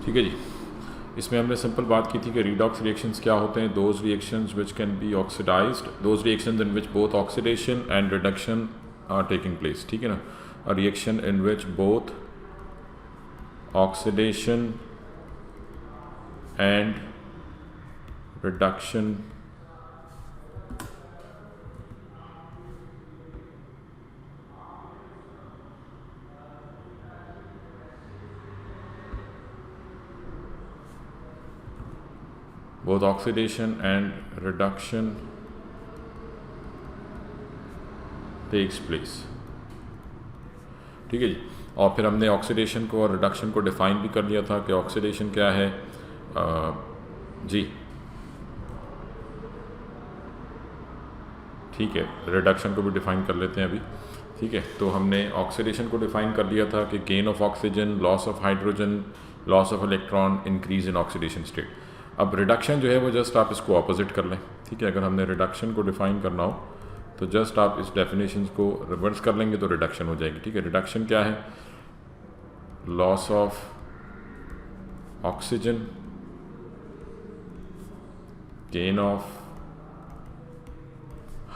ठीक है जी। इसमें हमने सिंपल बात की थी कि रिडॉक्स रिएक्शंस क्या होते हैं। Those reactions which can be oxidised, those reactions in which both oxidation and reduction are taking place. ठीक है ना। A reaction in which both oxidation and reduction both oxidation and reduction takes place। ठीक है जी। और फिर हमने oxidation को और रिडक्शन को डिफ़ाइन भी कर लिया था कि ऑक्सीडेशन क्या है। जी ठीक है, रिडक्शन को भी डिफ़ाइन कर लेते हैं अभी। ठीक है, तो हमने ऑक्सीडेशन को डिफ़ाइन कर लिया था कि gain of oxygen, loss of hydrogen, loss of electron, increase in oxidation state. अब रिडक्शन जो है वो जस्ट आप इसको ऑपोजिट कर लें। ठीक है, अगर हमने रिडक्शन को डिफ़ाइन करना हो तो जस्ट आप इस डेफिनेशन को रिवर्स कर लेंगे तो रिडक्शन हो जाएगी। ठीक है, रिडक्शन क्या है? Loss of oxygen, gain of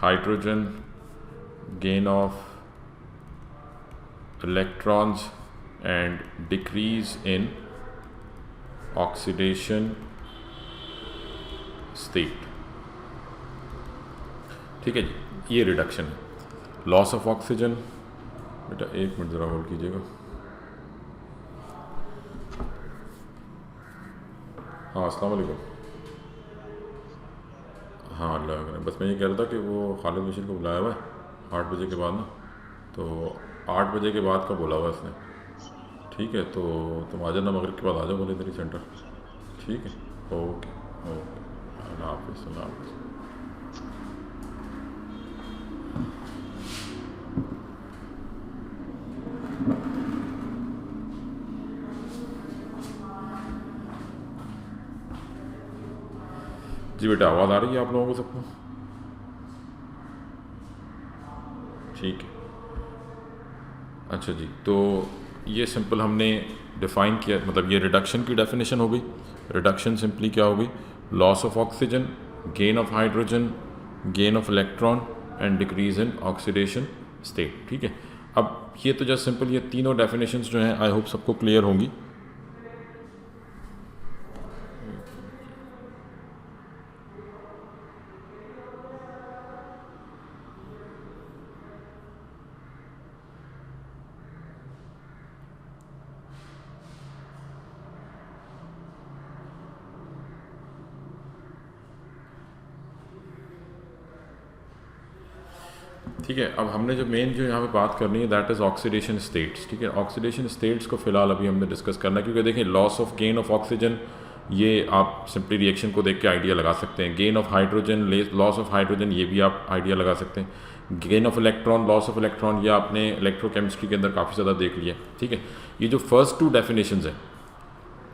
hydrogen, gain of electrons and decrease in oxidation state। ठीक है जी, ये रिडक्शन है। लॉस ऑफ ऑक्सीजन, बेटा एक मिनट ज़रा होल्ड कीजिएगा। हाँ अस्सलाम वालेकुम। हाँ अल्लाह का, बस मैं ये कह रहा था कि वो खालिद बशीर को बुलाया हुआ है 8 बजे के बाद ना, तो 8 बजे के बाद का बोला हुआ इसने। ठीक है, तो तुम आ जाना मगरिब के बाद आ जाओ बोले इधर ही सेंटर। ठीक है, ओके ओके, अल्लाह हाफिज़, अल्लाह हाफिज़। जी बेटा आवाज़ आ रही है आप लोगों को सबको? ठीक है, अच्छा जी। तो ये सिंपल हमने डिफ़ाइन किया, मतलब ये रिडक्शन की डेफिनेशन हो गई। रिडक्शन सिंपली क्या हो गई? Loss of oxygen, gain of hydrogen, gain of electron and decrease in oxidation state. ठीक है, अब ये तो जस्ट सिंपल ये तीनों डेफिनेशंस जो हैं आई होप सबको क्लियर होंगी। ठीक है, अब हमने जो मेन जो यहाँ पे बात करनी है दैट इज़ ऑक्सीडेशन स्टेट्स। ठीक है, ऑक्सीडेशन स्टेट्स को फ़िलहाल अभी हमने डिस्कस करना है, क्योंकि देखिए loss of gain of oxygen ये आप सिंपली रिएक्शन को देख के आइडिया लगा सकते हैं। Gain of hydrogen, loss of hydrogen, ये भी आप आइडिया लगा सकते हैं। Gain of electron, loss of electron, ये आपने इलेक्ट्रोकेमिस्ट्री के अंदर काफ़ी ज़्यादा देख लिया। ठीक है, ये जो फर्स्ट 2 डेफिनेशंस हैं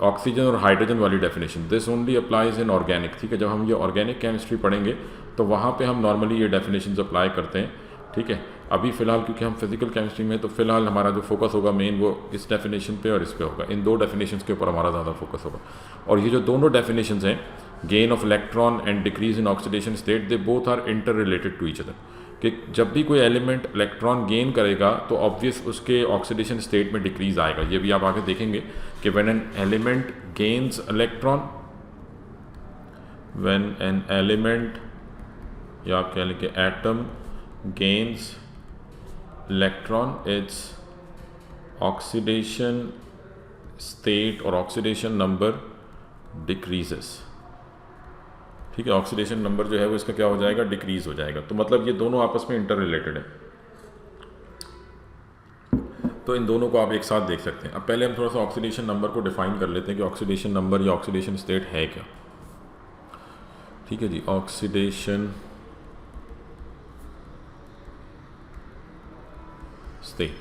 ऑक्सीजन और हाइड्रोजन वाली definition, this only applies in organic. ठीक है, जब हम ये ऑर्गेनिक केमिस्ट्री पढ़ेंगे तो वहाँ पे हम नॉर्मली ये डेफिनेशंस अप्लाई करते हैं। ठीक है, अभी फ़िलहाल क्योंकि हम फिजिकल केमिस्ट्री में, तो फ़िलहाल हमारा जो फोकस होगा मेन वो इस डेफिनेशन पे और इस पे होगा। इन 2 डेफिनेशंस के ऊपर हमारा ज़्यादा फोकस होगा। और ये जो दोनों डेफिनेशंस हैं, gain of electron and decrease in oxidation state, they both are interrelated to each other. कि जब भी कोई एलिमेंट इलेक्ट्रॉन गेन करेगा तो ऑब्वियस उसके ऑक्सीडेशन स्टेट में डिक्रीज आएगा। ये भी आप आगे देखेंगे कि when an element gains electron, when an element या आप कह लें कि atom gains electron, its oxidation state or oxidation number decreases। ठीक है, ऑक्सीडेशन नंबर जो है वो इसका क्या हो जाएगा? डिक्रीज हो जाएगा। तो मतलब ये दोनों आपस में इंटर रिलेटेड है, तो इन दोनों को आप एक साथ देख सकते हैं। अब पहले हम थोड़ा सा ऑक्सीडेशन नंबर को डिफाइन कर लेते हैं कि ऑक्सीडेशन नंबर या ऑक्सीडेशन स्टेट है क्या। ठीक है जी, ऑक्सीडेशन स्टेट,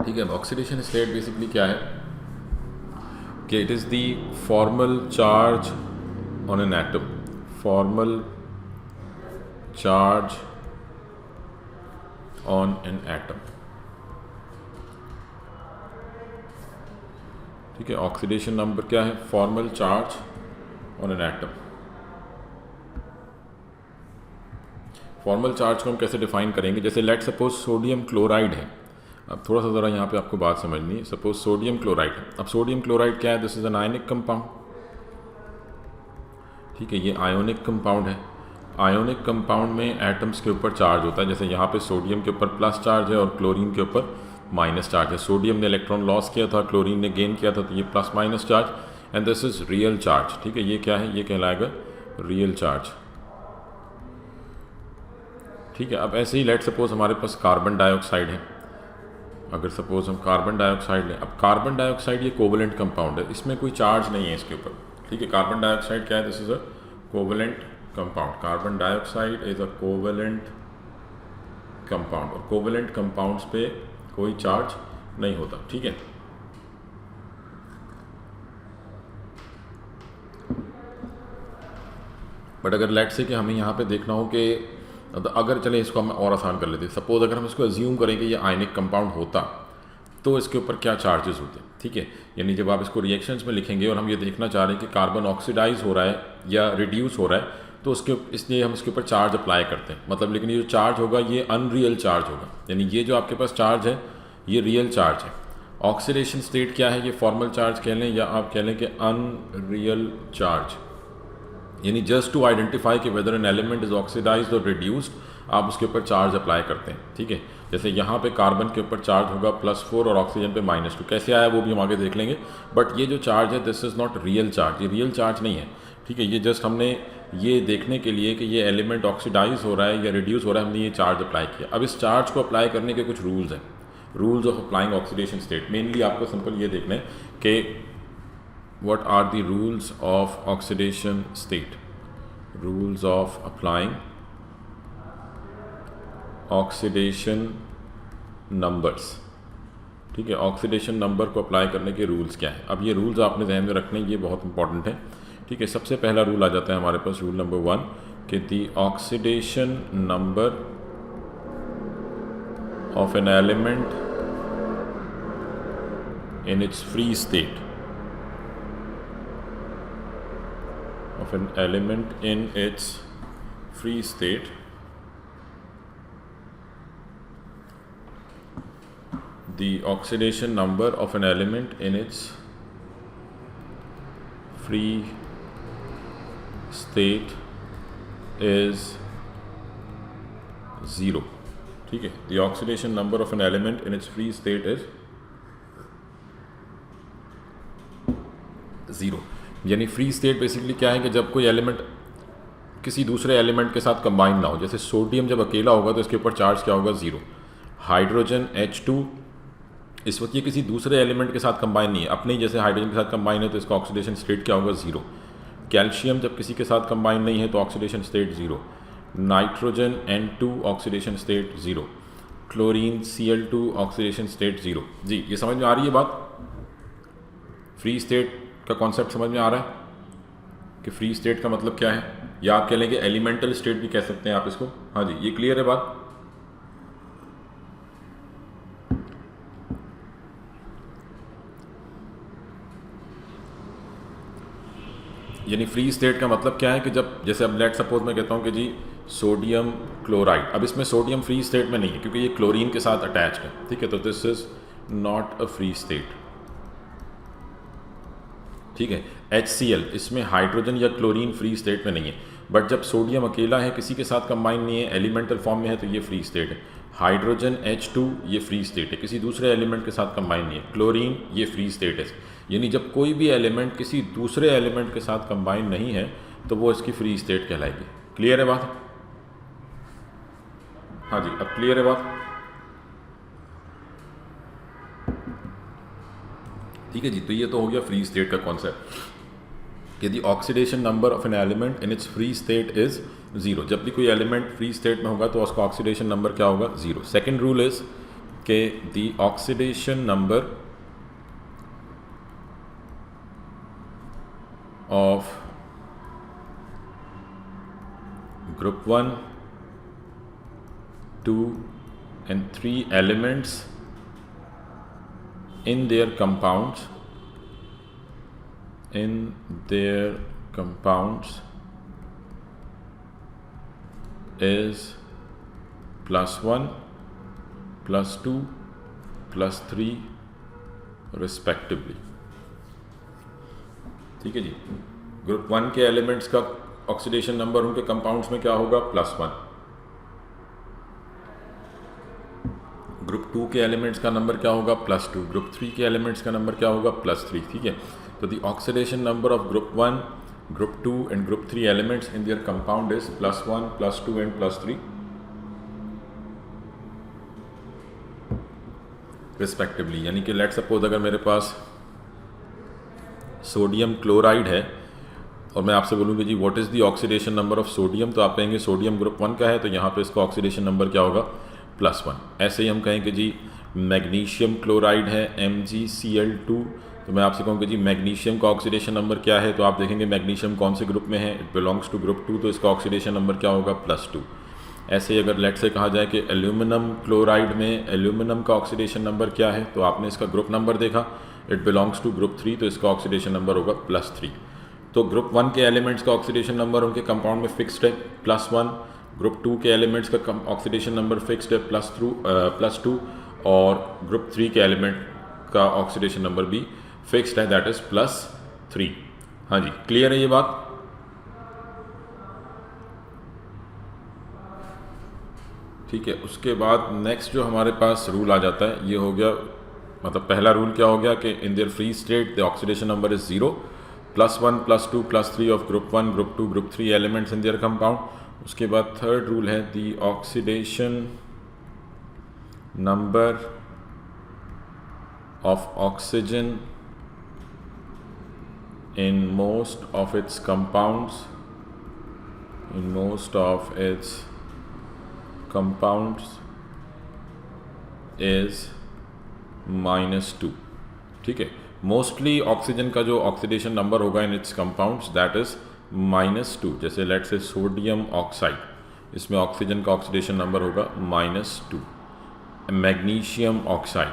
ठीक है। ऑक्सीडेशन स्टेट बेसिकली क्या है कि it is the formal charge on an atom, formal charge on an atom. ठीक है, ऑक्सीडेशन नंबर क्या है? Formal charge on an atom. Formal charge को हम कैसे डिफाइन करेंगे? जैसे लेट सपोज सोडियम क्लोराइड है। अब थोड़ा सा ज़रा यहाँ पे आपको बात समझनी है। सपोज सोडियम क्लोराइड है। अब सोडियम क्लोराइड क्या है? This is an ionic compound. ठीक है, ये आयोनिक कंपाउंड है। आयोनिक कंपाउंड में एटम्स के ऊपर चार्ज होता है। जैसे यहाँ पे सोडियम के ऊपर प्लस चार्ज है और क्लोरीन के ऊपर माइनस चार्ज है। सोडियम ने इलेक्ट्रॉन लॉस किया था, क्लोरीन ने गेन किया था, तो ये plus minus charge and this is real charge. ठीक है, ये क्या है? ये कहलाएगा रियल चार्ज। ठीक है, अब ऐसे ही लेट सपोज हमारे पास कार्बन डाइऑक्साइड है। अगर सपोज हम कार्बन डाइऑक्साइड लें, अब कार्बन डाइऑक्साइड ये कोवलेंट कंपाउंड है, इसमें कोई चार्ज नहीं है इसके ऊपर। ठीक है, कार्बन डाइऑक्साइड क्या है? This is a covalent compound. Carbon dioxide is a covalent compound और कोवलेंट कंपाउंड्स पे कोई चार्ज नहीं होता। ठीक है, बट अगर लेट से कि हमें यहाँ पे देखना हो कि अगर चले इसको हम और आसान कर लेते हैं। सपोज अगर हम इसको अज्यूम करें कि ये आयनिक कंपाउंड होता तो इसके ऊपर क्या चार्जेस होते हैं। ठीक है, यानी जब आप इसको रिएक्शंस में लिखेंगे और हम ये देखना चाह रहे हैं कि कार्बन ऑक्सीडाइज हो रहा है या रिड्यूस हो रहा है, तो उसके इसलिए हम इसके ऊपर चार्ज अप्लाई करते हैं। मतलब लेकिन ये जो चार्ज होगा ये अनरियल चार्ज होगा, यानी ये जो आपके पास चार्ज है ये रियल चार्ज है। ऑक्सीडेशन स्टेट क्या है? ये फॉर्मल चार्ज कह लें या आप कह लें कि अनरियल चार्ज, यानी जस्ट टू आइडेंटिफाई कि whether an element is oxidised और रिड्यूस्ड, आप उसके ऊपर चार्ज अप्लाई करते हैं। ठीक है, जैसे यहाँ पे कार्बन के ऊपर चार्ज होगा +4 और ऑक्सीजन पे -2। कैसे आया वो भी हम आगे देख लेंगे, बट ये जो चार्ज है this is not real charge, ये रियल चार्ज नहीं है। ठीक है, ये जस्ट हमने ये देखने के लिए कि ये एलिमेंट ऑक्सीडाइज हो रहा है या रिड्यूस हो रहा है, हमने ये चार्ज अप्लाई किया। अब इस चार्ज को अप्लाई करने के कुछ रूल्स हैं, rules of applying oxidation state. Mainly आपको सिंपल ये देखना है कि what are the rules of oxidation state? Rules of applying oxidation numbers। ठीक है, ऑक्सीडेशन नंबर को अप्लाई करने के रूल्स क्या हैं? अब ये रूल्स आपने ध्यान में रखने, ये बहुत इंपॉर्टेंट है। ठीक है, सबसे पहला रूल आ जाता है हमारे पास, रूल नंबर 1 कि the oxidation number of an element in its free state of an element in its free state the oxidation number of an element in its free state is 0। ठीक है, the oxidation number of an element in its free state is 0। यानी free state basically क्या है कि जब कोई element किसी दूसरे एलिमेंट के साथ कंबाइन ना हो। जैसे सोडियम जब अकेला होगा तो इसके ऊपर चार्ज क्या होगा? 0। हाइड्रोजन H2 इस वक्त ये किसी दूसरे एलिमेंट के साथ कंबाइन नहीं है, अपने ही जैसे हाइड्रोजन के साथ कंबाइन है तो इसका ऑक्सीडेशन स्टेट क्या होगा? 0। कैल्शियम जब किसी के साथ कंबाइन नहीं है तो oxidation state 0। Nitrogen N2 oxidation state 0। Chlorine Cl2 oxidation state 0। जी, ये समझ में आ रही है बात? फ्री स्टेट का कॉन्सेप्ट समझ में आ रहा है कि फ्री स्टेट का मतलब क्या है, या आप कह लेंगे एलिमेंटल स्टेट भी कह सकते हैं आप इसको। हाँ जी, ये क्लियर है बात? यानी फ्री स्टेट का मतलब क्या है कि जब जैसे अब लेट सपोज मैं कहता हूँ कि जी सोडियम क्लोराइड, अब इसमें सोडियम फ्री स्टेट में नहीं है क्योंकि ये क्लोरीन के साथ अटैच्ड है। ठीक है, तो this is not a free state. ठीक है, HCl इसमें हाइड्रोजन या क्लोरीन फ्री स्टेट में नहीं है, बट जब सोडियम अकेला है किसी के साथ कंबाइन नहीं है, एलिमेंटल फॉर्म में है, तो ये फ्री स्टेट है। हाइड्रोजन H2 ये फ्री स्टेट है, किसी दूसरे एलिमेंट के साथ कंबाइन नहीं है। क्लोरीन ये फ्री स्टेट है, यानी जब कोई भी एलिमेंट किसी दूसरे एलिमेंट के साथ कंबाइन नहीं है तो वो इसकी फ्री स्टेट कहलाएगी। क्लियर है बात? हाँ जी, अब क्लियर है बात? ठीक है जी, तो ये तो हो गया फ्री स्टेट का कॉन्सेप्ट। यदि oxidation number of an element in its free state is 0, जब भी कोई एलिमेंट फ्री स्टेट में होगा तो उसका ऑक्सीडेशन नंबर क्या होगा? 0। सेकेंड रूल इज के the oxidation number of group 1, 2 and 3 elements in their compounds is +1, +2, +3 respectively. ठीक है जी। ग्रुप 1 के एलिमेंट्स का ऑक्सीडेशन नंबर उनके कंपाउंड्स में क्या होगा? +1। ग्रुप 2 के एलिमेंट्स का नंबर क्या होगा? +2। ग्रुप 3 के एलिमेंट्स का नंबर क्या होगा? +3। ठीक है, तो the oxidation number of group 1, group 2 and group 3 elements in their compound is +1, +2 and +3 respectively. यानी कि लेट सपोज अगर मेरे पास सोडियम क्लोराइड है और मैं आपसे बोलूँगी जी what is the oxidation number of sodium, तो आप कहेंगे सोडियम ग्रुप 1 का है, तो यहाँ पे इसका ऑक्सीडेशन नंबर क्या होगा? +1। ऐसे ही हम कहेंगे जी मैग्नीशियम क्लोराइड है MgCl2, तो मैं आपसे कहूँगा जी मैग्नीशियम का ऑक्सीडेशन नंबर क्या है, तो आप देखेंगे मैग्नीशियम कौन से ग्रुप में है? इट बिलोंग्स टू ग्रुप 2, तो इसका ऑक्सीडेशन नंबर क्या होगा? +2। ऐसे ही अगर लेट से कहा जाए कि एल्यूमिनियम क्लोराइड में एल्यूमिनियम का ऑक्सीडेशन नंबर क्या है, तो आपने इसका ग्रुप नंबर देखा, इट बिलोंग्स टू ग्रुप 3, तो इसका ऑक्सीडेशन नंबर होगा +3। तो ग्रुप 1 के एलिमेंट्स का ऑक्सीडेशन नंबर उनके कंपाउंड में फिक्स्ड है +1, ग्रुप 2 के एलिमेंट्स का ऑक्सीडेशन नंबर फिक्स्ड है +2, और ग्रुप 3 के एलिमेंट का ऑक्सीडेशन नंबर भी फिक्स्ड है, दैट इज +3। हाँ जी, क्लियर है ये बात? ठीक है, उसके बाद नेक्स्ट जो हमारे पास रूल आ जाता है, ये हो गया, मतलब पहला रूल क्या हो गया कि in their free state the oxidation number is 0, +1, +2, +3 of group 1, group 2, group 3 elements in their compound. उसके बाद थर्ड रूल है the oxidation number of oxygen in most of its compounds is -2। ठीक है, मोस्टली ऑक्सीजन का जो oxidation number होगा in its compounds that is -2। जैसे late से सोडियम ऑक्साइड, इसमें ऑक्सीजन का ऑक्सीडेशन नंबर होगा -2। मैग्नीशियम ऑक्साइड,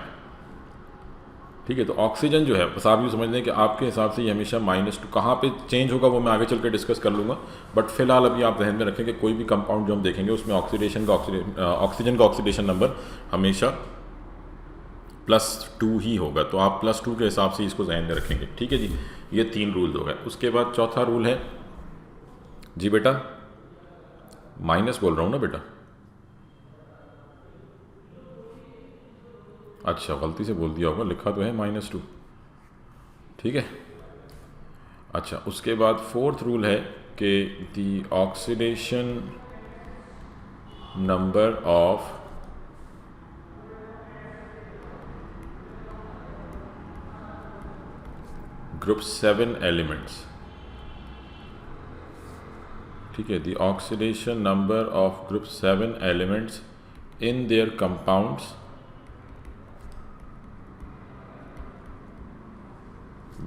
ठीक है, तो ऑक्सीजन जो है बस आप ये समझ लें कि आपके हिसाब से ये हमेशा -2, कहाँ पे चेंज होगा वो मैं आगे चल कर डिस्कस कर लूँगा, बट फिलहाल अभी आप ध्यान में रखें कि कोई भी कंपाउंड जो हम देखेंगे उसमें ऑक्सीजन का ऑक्सीडेशन नंबर हमेशा +2 ही होगा, तो आप +2 के हिसाब से इसको ध्यान में रखेंगे। ठीक है जी, ये 3 रूल हो गए। उसके बाद चौथा रूल है जी बेटा, माइनस बोल रहा हूँ ना बेटा, अच्छा गलती से बोल दिया होगा, लिखा तो है -2। ठीक है, अच्छा उसके बाद फोर्थ रूल है कि the oxidation number of group 7 elements, ठीक है, the oxidation number of group 7 elements in their compounds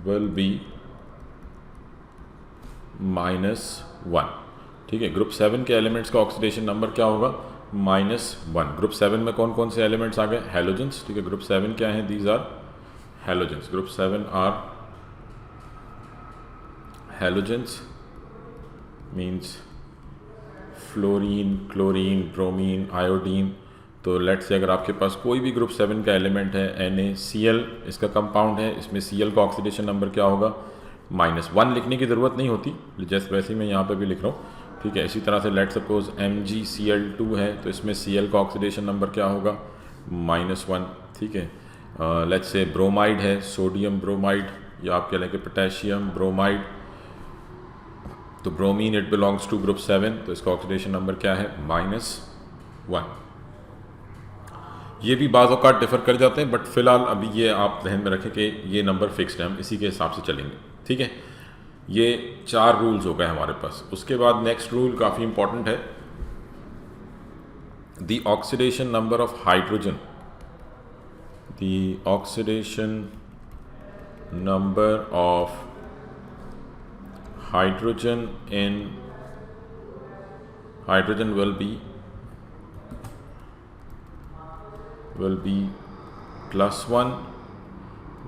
will be -1। ठीक है, ग्रुप 7 के एलिमेंट्स का ऑक्सीडेशन नंबर क्या होगा? -1। ग्रुप 7 में कौन कौन से एलिमेंट्स आ गए? हैलोजेंस। ठीक है, ग्रुप 7 क्या है? These are halogens. Group 7 are halogens, means fluorine, chlorine, bromine, iodine. तो लेट से अगर आपके पास कोई भी ग्रुप 7 का एलिमेंट है, NaCl इसका कंपाउंड है, इसमें Cl का ऑक्सीडेशन नंबर क्या होगा? -1। लिखने की ज़रूरत नहीं होती, जैसे वैसे ही मैं यहाँ पे भी लिख रहा हूँ। ठीक है, इसी तरह से लेट सपोज MgCl2 है, तो इसमें Cl का ऑक्सीडेशन नंबर क्या होगा? -1। ठीक है, लेट से ब्रोमाइड है, सोडियम ब्रोमाइड, या आप कह लें कि पोटेशियम ब्रोमाइड, तो bromine it belongs to group 7, तो इसका ऑक्सीडेशन नंबर क्या है? -1। ये भी बाज़ औक़ात डिफ़र कर जाते हैं, बट फ़िलहाल अभी ये आप ध्यान में रखें कि ये नंबर फिक्स्ड है, हम इसी के हिसाब से चलेंगे। ठीक है, ये 4 रूल्स हो गए हमारे पास। उसके बाद नेक्स्ट रूल काफ़ी इंपॉर्टेंट है, the oxidation number of hydrogen, the oxidation number of hydrogen in hydrogen will be will be +1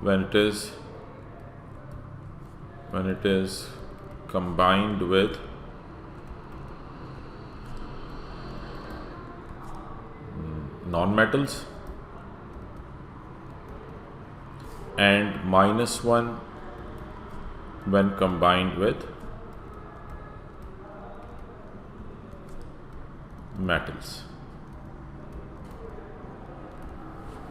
when it is combined with non-metals, and -1 when combined with metals.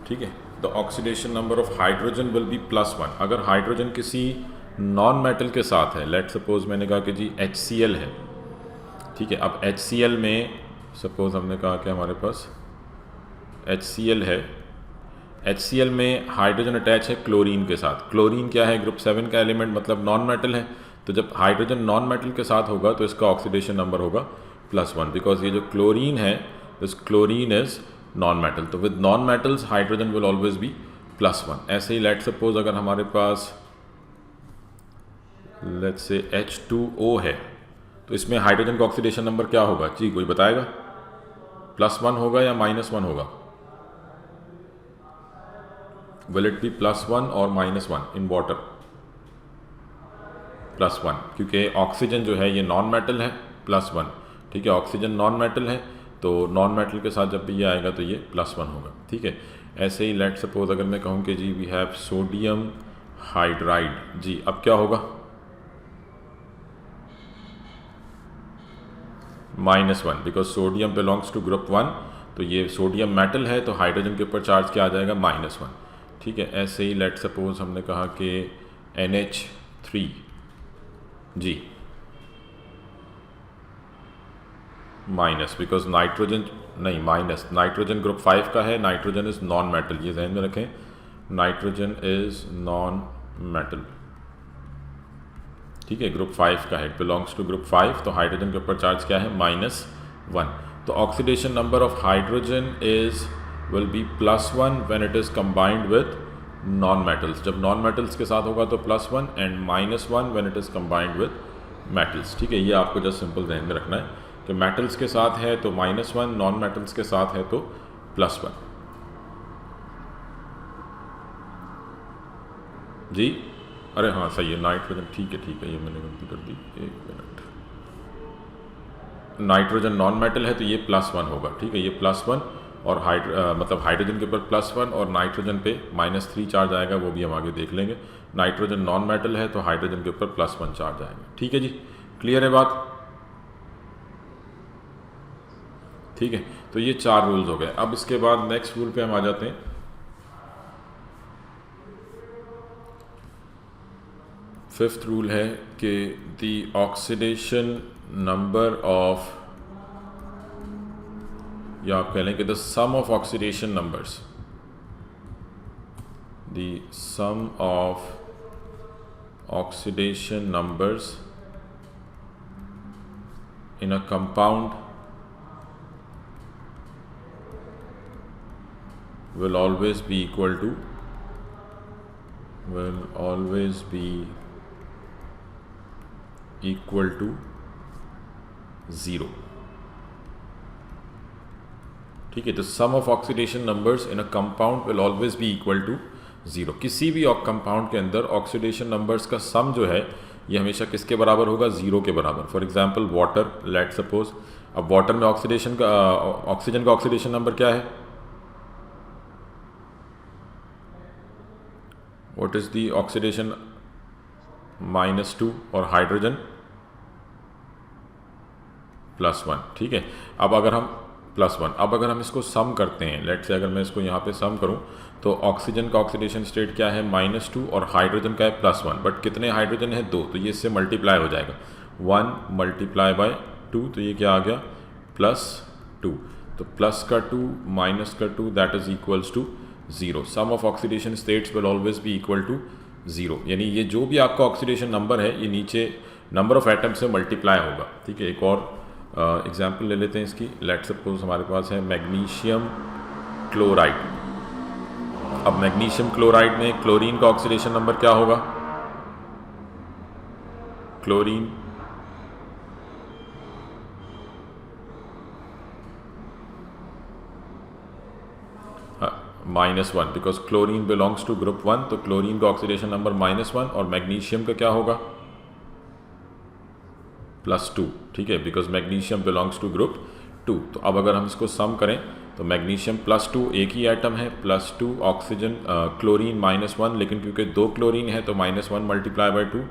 ठीक है, the oxidation number of hydrogen will be +1. अगर hydrogen किसी non metal के साथ है, let suppose मैंने कहा कि जी HCl है, ठीक है. अब HCl में सपोज हमने कहा कि हमारे पास HCl है, HCl में हाइड्रोजन अटैच है क्लोरीन के साथ. क्लोरीन क्या है? ग्रुप 7 का एलिमेंट, मतलब नॉन मेटल है. तो जब हाइड्रोजन नॉन मेटल के साथ होगा तो इसका ऑक्सीडेशन नंबर होगा +1, बिकॉज ये जो क्लोरीन है, this chlorine is non metal. तो with non metals hydrogen will always be +1. ऐसे ही लेट सपोज अगर हमारे पास लेट्स से H2O है, तो इसमें हाइड्रोजन का ऑक्सीडेशन नंबर क्या होगा? जी कोई बताएगा? +1 होगा या -1 होगा? विल इट बी +1 और -1 इन वाटर? +1, क्योंकि ऑक्सीजन जो है ये नॉन मेटल है, +1. ठीक है, ऑक्सीजन नॉन मेटल है, तो नॉन मेटल के साथ जब भी ये आएगा तो ये +1 होगा. ठीक है, ऐसे ही लेट सपोज अगर मैं कहूँ कि जी वी हैव सोडियम हाइड्राइड, जी अब क्या होगा? -1, because sodium belongs to group 1, तो ये सोडियम मेटल है, तो हाइड्रोजन के ऊपर चार्ज क्या आ जाएगा? -1. ठीक है, ऐसे ही लेट सपोज हमने कहा कि NH3, जी माइनस, बिकॉज नाइट्रोजन नहीं, माइनस, नाइट्रोजन ग्रुप 5 का है, नाइट्रोजन इज नॉन मेटल, ये ध्यान में रखें, नाइट्रोजन इज नॉन मेटल. ठीक है, ग्रुप 5 का है, इट बिलोंग्स टू ग्रुप 5, तो हाइड्रोजन के ऊपर चार्ज क्या है? -1. तो oxidation number of hydrogen is will be +1 when it is combined with non metals. जब नॉन मेटल्स के साथ होगा तो +1 and -1 when it is combined with metals. ठीक है, ये आपको जस्ट सिंपल ध्यान में रखना है कि मेटल्स के साथ है तो -1, नॉन मेटल्स के साथ है तो +1. जी अरे हाँ सही है, नाइट्रोजन, ठीक है, ये मैंने गलती कर दी, 1 मिनट. नाइट्रोजन नॉन मेटल है तो ये +1 होगा. ठीक है, ये +1 और मतलब हाइड्रोजन के ऊपर +1 और नाइट्रोजन पे -3 चार्ज आएगा, वो भी हम आगे देख लेंगे. नाइट्रोजन नॉन मेटल है तो हाइड्रोजन के ऊपर +1 चार्ज आएगा. ठीक है जी, क्लियर है बात? ठीक है, तो ये 4 रूल्स हो गए. अब इसके बाद नेक्स्ट रूल पे हम आ जाते हैं. फिफ्थ रूल है कि द ऑक्सीडेशन नंबर ऑफ, या आप कह लें कि the sum of oxidation numbers, the sum of oxidation numbers in a compound will always be equal to 0. ठीक है, तो sum of oxidation numbers in a compound will always be equal to 0. किसी भी कंपाउंड के अंदर oxidation numbers का sum जो है ये हमेशा किसके बराबर होगा? 0 के बराबर. For example water, let suppose, अब वाटर में ऑक्सीडेशन का ऑक्सीजन का ऑक्सीडेशन नंबर क्या है? What is the oxidation? -2 और हाइड्रोजन +1. ठीक है, अब अगर हम +1, अब अगर हम इसको सम करते हैं, लेट से अगर मैं इसको यहाँ पे सम करूँ तो ऑक्सीजन का ऑक्सीडेशन स्टेट क्या है? -2 और हाइड्रोजन का है +1. बट कितने हाइड्रोजन है? 2, तो ये इससे मल्टीप्लाई हो जाएगा. 1 × 2, तो ये क्या आ गया? +2. तो प्लस का 2 माइनस का 2 that is equals to 0. Sum of oxidation states will always be equal to 0. यानी ये जो भी आपका ऑक्सीडेशन नंबर है ये नीचे नंबर ऑफ एटम से मल्टीप्लाई होगा. ठीक है, एक और एग्जाम्पल ले लेते हैं इसकी. लेट सपोज हमारे पास है मैग्नीशियम क्लोराइड. अब मैग्नीशियम क्लोराइड में क्लोरीन का ऑक्सीडेशन नंबर क्या होगा? Chlorine -1 because chlorine belongs to group 1, तो क्लोरीन का ऑक्सीडेशन नंबर -1 और मैग्नीशियम का क्या होगा +2, ठीक है, because magnesium belongs to group 2। तो अब अगर हम इसको सम करें तो मैग्नीशियम +2 एक ही आइटम है, +2 ऑक्सीजन क्लोरीन -1, लेकिन क्योंकि 2 क्लोरीन है तो -1 multiply by 2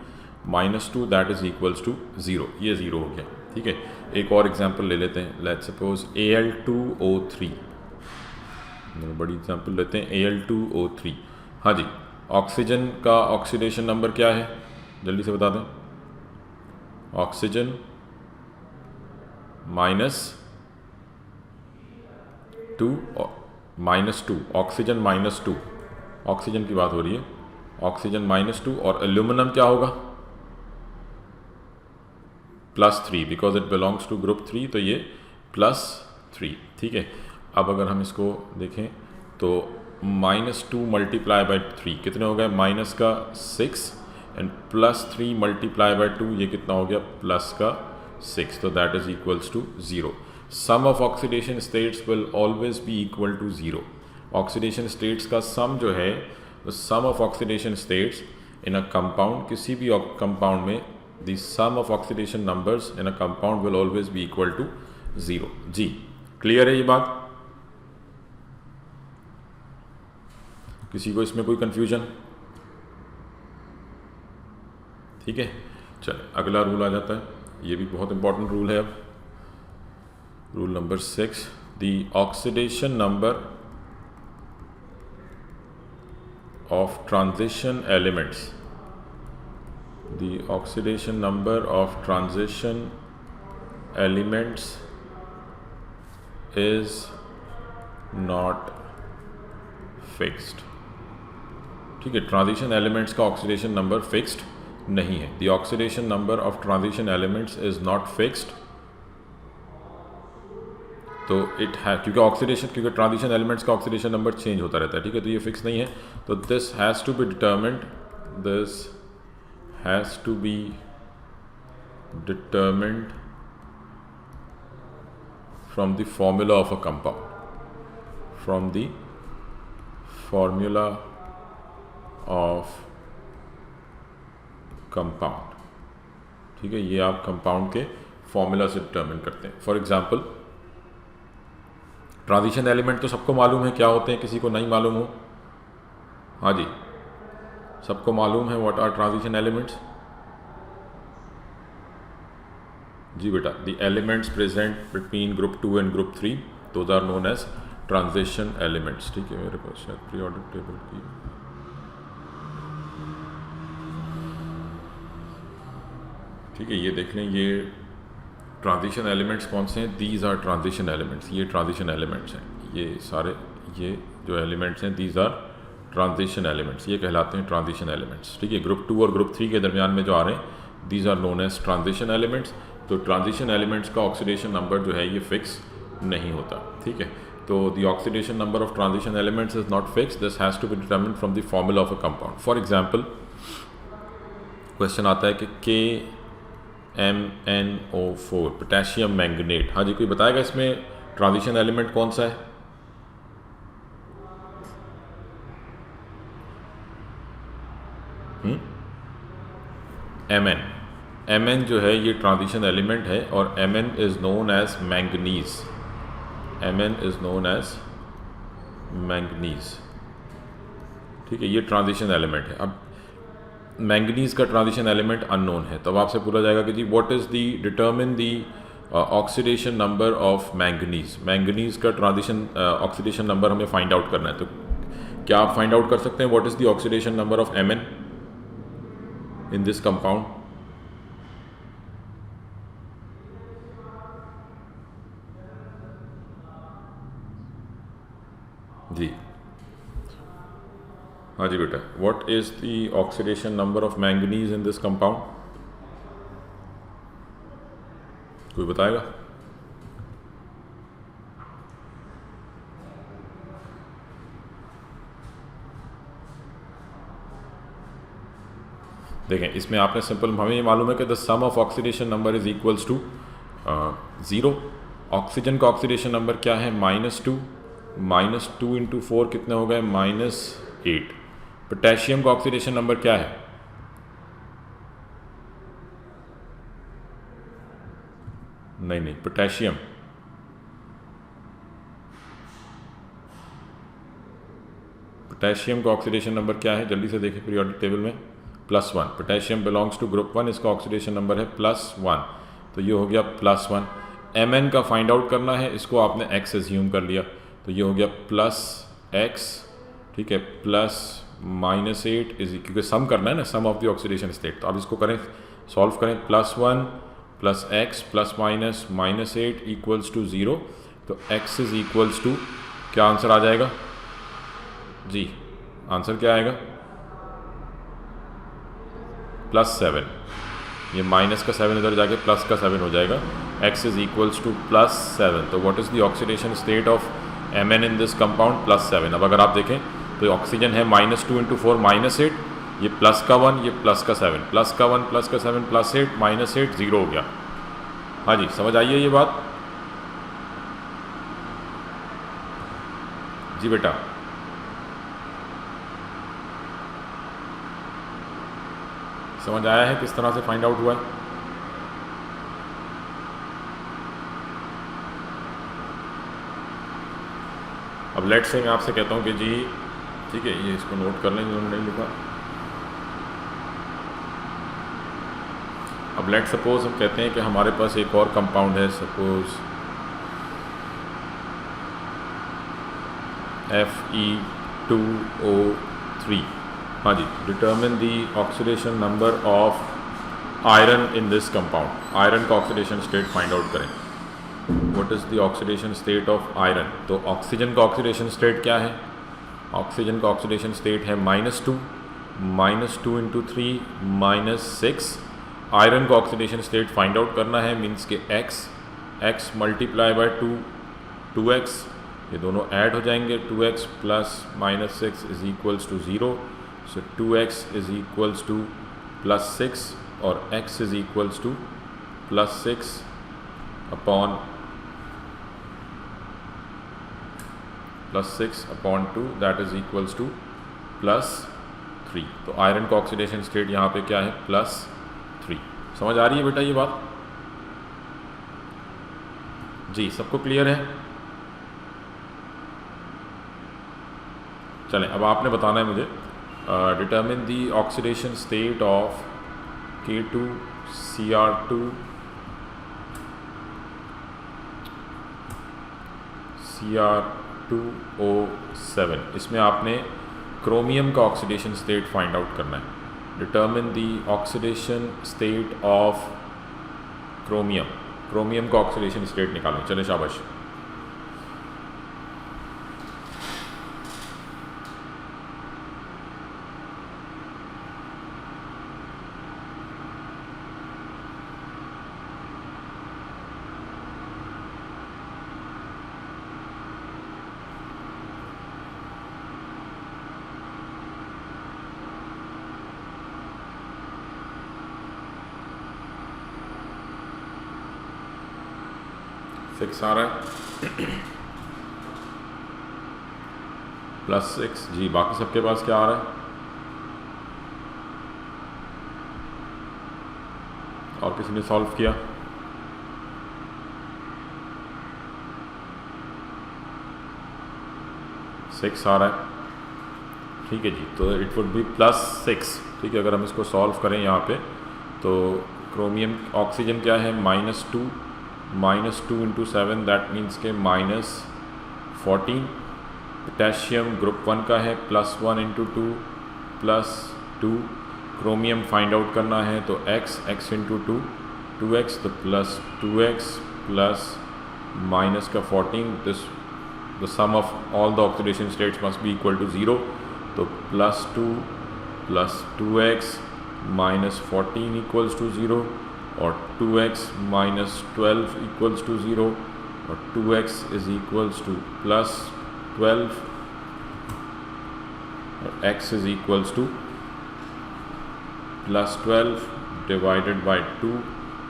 -2 that is equals to 0, ये 0 हो गया, ठीक है। एक और एग्जांपल ले लेते हैं, लेट्स सपोज Al2O3, बड़ी एग्जांपल लेते हैं Al2O3। हाँ जी, ऑक्सीजन का ऑक्सीडेशन नंबर क्या है, जल्दी से बता दें। ऑक्सीजन -2 ऑक्सीजन -2, ऑक्सीजन की बात हो रही है, ऑक्सीजन -2 और एल्यूमिनियम क्या होगा +3 because it belongs to group 3, तो ये +3, ठीक है। अब अगर हम इसको देखें तो -2 मल्टीप्लाई बाई 3 कितने हो गए, -6 एंड +3 मल्टीप्लाई बाई 2 ये कितना हो गया +6, तो that is equals to 0। Sum of oxidation states will always be equal to 0। Oxidation states का सम जो है, the sum of oxidation states in a compound, किसी भी कंपाउंड में the sum of oxidation numbers in a compound will always be equal to 0। जी clear है ये बात, किसी को इसमें कोई कंफ्यूजन, ठीक है। चलिए अगला रूल आ जाता है, ये भी बहुत इंपॉर्टेंट रूल है। अब rule number 6, the oxidation number of transition elements, the oxidation number of transition elements is not fixed, ठीक है। ट्रांजिशन एलिमेंट्स का ऑक्सीडेशन नंबर फिक्स्ड नहीं है। The oxidation number of transition elements is not fixed, तो it है क्योंकि transition elements का oxidation number change होता रहता है, ठीक है, तो ये फिक्स नहीं है। तो this has to be determined from the formula of a compound, from the formula of compound, ठीक है, ये आप कंपाउंड के फॉर्मूला से डिटर्मिन करते हैं। फॉर एग्जांपल ट्रांजिशन एलिमेंट तो सबको मालूम है क्या होते हैं, किसी को नहीं मालूम हो, हाँ जी सबको मालूम है व्हाट आर ट्रांजिशन एलिमेंट्स, जी बेटा, the elements present between group 2 and group 3 those are known as transition elements, ठीक है। मेरे पास शायद पीरियोडिक टेबल की, ठीक है, ये देख लें, ये ट्रांजिशन एलिमेंट्स कौन से हैं, दीज आर ट्रांजिशन एलिमेंट्स, ये ट्रांजिशन एलिमेंट्स हैं, ये सारे, ये जो एलिमेंट्स हैं दीज आर ट्रांजिशन एलिमेंट्स, ये कहलाते हैं ट्रांजिशन एलिमेंट्स, ठीक है। ग्रुप 2 और ग्रुप 3 के दरमियान में जो आ रहे हैं these are known as transition elements. तो ट्रांजिशन एलिमेंट्स का ऑक्सीडेशन नंबर जो है ये फिक्स नहीं होता, ठीक है। तो the oxidation number of transition elements is not fix, this has to be determined from the formula of a compound. For example question आता है कि KMnO4 पोटेशियम मैंगनेट, हाँ जी कोई बताएगा इसमें ट्रांजिशन एलिमेंट कौन सा है, Mn जो है ये ट्रांजिशन एलिमेंट है और Mn is known as manganese, Mn is known as manganese, ठीक है, ये ट्रांजिशन एलिमेंट है। अब मैंगनीज का ट्रांजिशन एलिमेंट अननोन है, तब आपसे पूछा जाएगा कि जी what is the determine the oxidation number of manganese, manganese का ट्रांजिशन ऑक्सीडेशन नंबर हमें फाइंड आउट करना है। तो क्या आप फाइंड आउट कर सकते हैं what is the oxidation number of Mn in this compound, जी हाँ जी बेटा, what is the oxidation number of manganese in this compound, कोई बताएगा? देखें इसमें आपने सिंपल, हमें ये मालूम है कि the sum of oxidation number is equals to 0। Oxygen का ऑक्सीडेशन नंबर क्या है -2, -2 × 4 कितने हो गए? -8। पोटेशियम का ऑक्सीडेशन नंबर क्या है? नहीं, पोटेशियम का ऑक्सीडेशन नंबर क्या है? जल्दी से देखें पीरियोडिक टेबल में, +1। पोटेशियम बिलोंग्स टू ग्रुप 1, इसका ऑक्सीडेशन नंबर है +1, तो ये हो गया +1। Mn का फाइंड आउट करना है, इसको आपने x एज्यूम कर लिया, तो ये हो गया +x, ठीक है, प्लस -8 इज, क्योंकि सम करना है ना, सम ऑफ द ऑक्सीडेशन स्टेट, तो अब इसको करें, सॉल्व करें, +1 + x + -8 इक्वल्स टू 0, तो x इज इक्वल्स टू, क्या आंसर आ जाएगा जी? आंसर क्या आएगा? +7। ये माइनस का 7 इधर जाके प्लस का 7 हो जाएगा। x is equals to +7। तो what is the oxidation state of Mn in this compound? +7। अब अगर आप देखें तो ऑक्सीजन है -2 × 4 -8, ये प्लस का 1, ये प्लस का 7, प्लस का 1 प्लस का 7 +8 -8 0 हो गया। हाँ जी, समझ आई है ये बात? जी बेटा, समझ आया है किस तरह से फाइंड आउट हुआ है? अब लेट्स से मैं आपसे कहता हूँ कि जी ठीक है, ये इसको नोट कर लें जिन्होंने नहीं लिखा। अब लेट सपोज हम कहते हैं कि हमारे पास एक और कंपाउंड है, सपोज Fe2O3। हाँ जी, determine the oxidation number of iron in this compound. Iron का ऑक्सीडेशन स्टेट फाइंड आउट करें। What is the oxidation state of iron? तो ऑक्सीजन का ऑक्सीडेशन स्टेट क्या है? ऑक्सीजन का ऑक्सीडेशन स्टेट है -2 × 3 -6। आयरन का ऑक्सीडेशन स्टेट फाइंड आउट करना है, मीन्स के x मल्टीप्लाई बाय 2x, ये दोनों ऐड हो जाएंगे, 2x + -6 is equals to 0, so 2x is equals to +6 और x is equals to +6 upon +6/2, that is equals to +3। तो आयरन का ऑक्सीडेशन स्टेट यहाँ पे क्या है? +3। समझ आ रही है बेटा ये बात? जी, सबको क्लियर है? चलें, अब आपने बताना है मुझे, determine the oxidation state of Cr2CR2O7। इसमें आपने क्रोमियम का ऑक्सीडेशन स्टेट फाइंड आउट करना है। Determine the oxidation state of chromium का ऑक्सीडेशन स्टेट निकालें। चले शाबाश। सिक्स आ रहा है, +6 जी। बाकी सबके पास क्या आ रहा है? और किसी ने सॉल्व किया? सिक्स आ रहा है, ठीक है जी। तो इट वुड बी +6, ठीक है। अगर हम इसको सॉल्व करें यहाँ पे, तो क्रोमियम ऑक्सीजन क्या है? -2 × 7, दैट मीन्स के -14। पोटेशियम ग्रुप 1 का है, +1 × 2 +2। क्रोमियम फाइंड आउट करना है, तो x × 2 2x, तो +2x प्लस माइनस का 14, this the sum of all the oxidation states must be equal to 0, तो +2 + 2x -14 इक्वल्स टू 0, और 2x - 12 इक्वल्स टू 0, और 2x इज इक्वल्स टू +12, और x is equals to +12 divided by 2,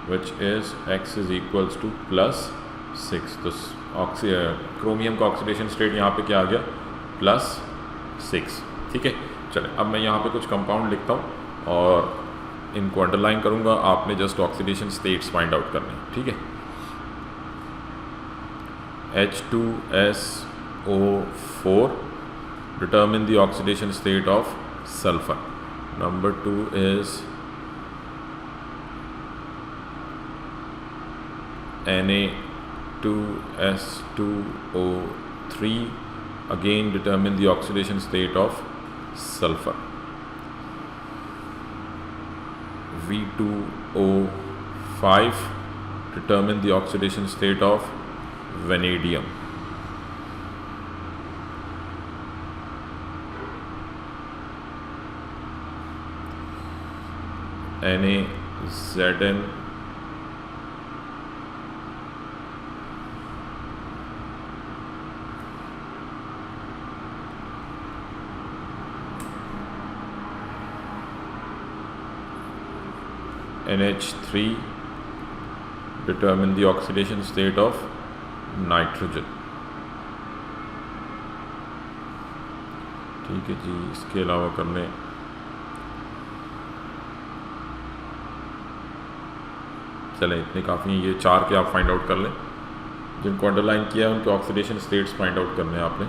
which is x is equals to +6। 6, तो chromium का oxidation state यहाँ पे क्या आ गया, +6। ठीक है, चले अब मैं यहाँ पे कुछ कंपाउंड लिखता हूँ और इनको अंडरलाइन करूँगा, आपने just oxidation states find out करने, ठीक है। H2SO4, determine the oxidation state of sulfur. Number 2 is Na2S2O3, again determine the oxidation state of sulfur. V2O5, determine the oxidation state of vanadium. NaZn, NH3, determine the oxidation state of nitrogen. ठीक है जी, इसके अलावा करने चले इतने काफ़ी हैं, ये 4 के आप फाइंड आउट कर लें, जिनको अंडरलाइन किया है उनके ऑक्सीडेशन स्टेट्स फाइंड आउट करने हैं आपने।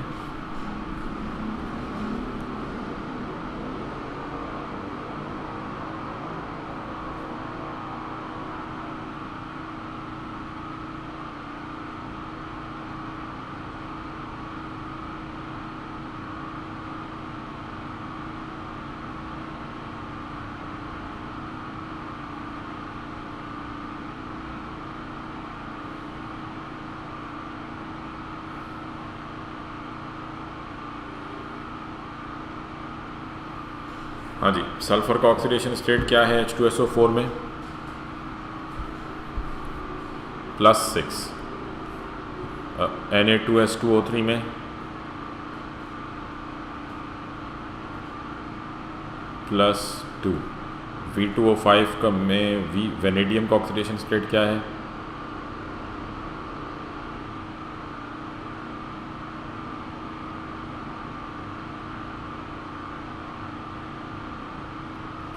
हाँ जी, सल्फर का ऑक्सीडेशन स्टेट क्या है H2SO4 में, +6, Na2S2O3 में +2, V2O5 का में वेनेडियम का ऑक्सीडेशन स्टेट क्या है,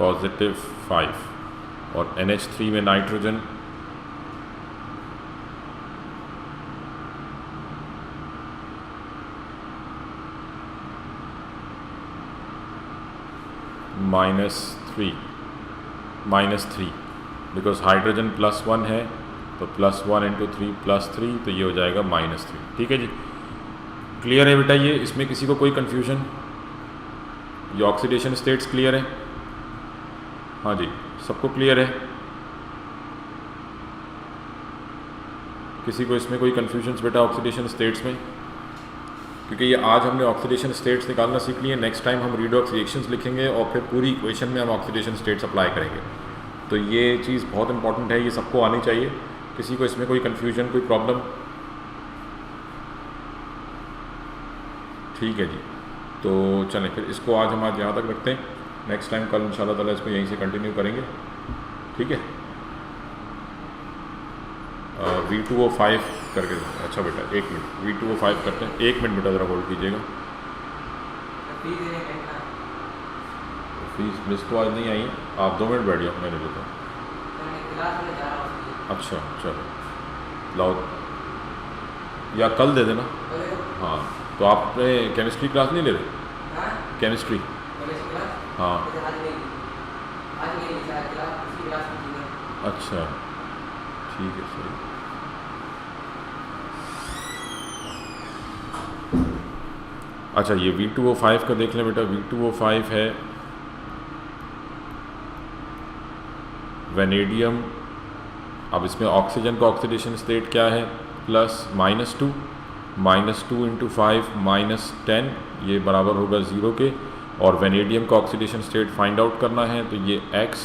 +5, और NH3 में नाइट्रोजन -3, बिकॉज हाइड्रोजन +1 है तो +1 × 3 +3, तो ये हो जाएगा -3। ठीक है जी, क्लियर है बेटा, ये इसमें किसी को कोई कन्फ्यूजन, ये ऑक्सीडेशन स्टेट्स क्लियर है? हाँ जी, सबको क्लियर है? किसी को इसमें कोई कन्फ्यूजन्स बेटा ऑक्सीडेशन स्टेट्स में? क्योंकि ये आज हमने ऑक्सीडेशन स्टेट्स निकालना सीख लिए, नेक्स्ट टाइम हम रीडॉक्स रिएक्शंस लिखेंगे और फिर पूरी इक्वेशन में हम ऑक्सीडेशन स्टेट्स अप्लाई करेंगे। तो ये चीज़ बहुत इंपॉर्टेंट है, ये सबको आनी चाहिए। किसी को इसमें कोई कन्फ्यूजन, कोई प्रॉब्लम? ठीक है जी, तो चलें फिर इसको आज हम यहाँ तक रखते हैं, नेक्स्ट टाइम कल इंशाल्लाह ताला इसको यहीं से कंटिन्यू करेंगे। ठीक है, V2O5 करके, अच्छा बेटा 1 मिनट, V2O5 करते हैं, 1 मिनट बेटा ज़रा होल्ड कीजिएगा। फीस लिस्ट तो आज नहीं आई है, आप 2 मिनट बैठ जाओ, मैं ले लेता हूँ। अच्छा चलो लाओ, या कल दे देना। हाँ, तो आपने केमिस्ट्री क्लास नहीं ले रहे? केमिस्ट्री, हाँ अच्छा ठीक है, सही। अच्छा, ये V2O5 का देख लें बेटा, V2O5 है वेनेडियम। अब इसमें ऑक्सीजन का ऑक्सीडेशन स्टेट क्या है, +-2, -2 × 5 -10, ये बराबर होगा 0 के। और वेनेडियम का ऑक्सीडेशन स्टेट फाइंड आउट करना है, तो ये x,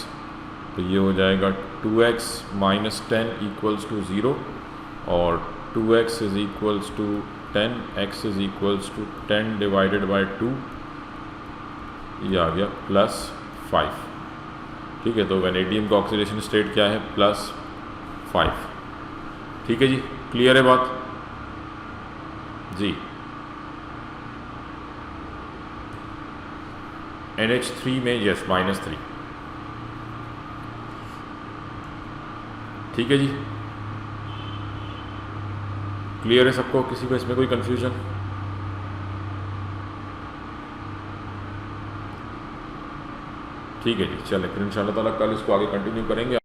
तो ये हो जाएगा 2x -10 = 0, और 2x = 10, x = 10 / 2, ये आ गया +5। ठीक है, तो वेनेडियम का ऑक्सीडेशन स्टेट क्या है, +5। ठीक है जी, क्लियर है बात जी। NH3 में यस -3, ठीक है जी, क्लियर है सबको, किसी को इसमें कोई कंफ्यूजन? ठीक है जी, चलें फिर इंशाल्लाह ताला कल इसको आगे कंटिन्यू करेंगे।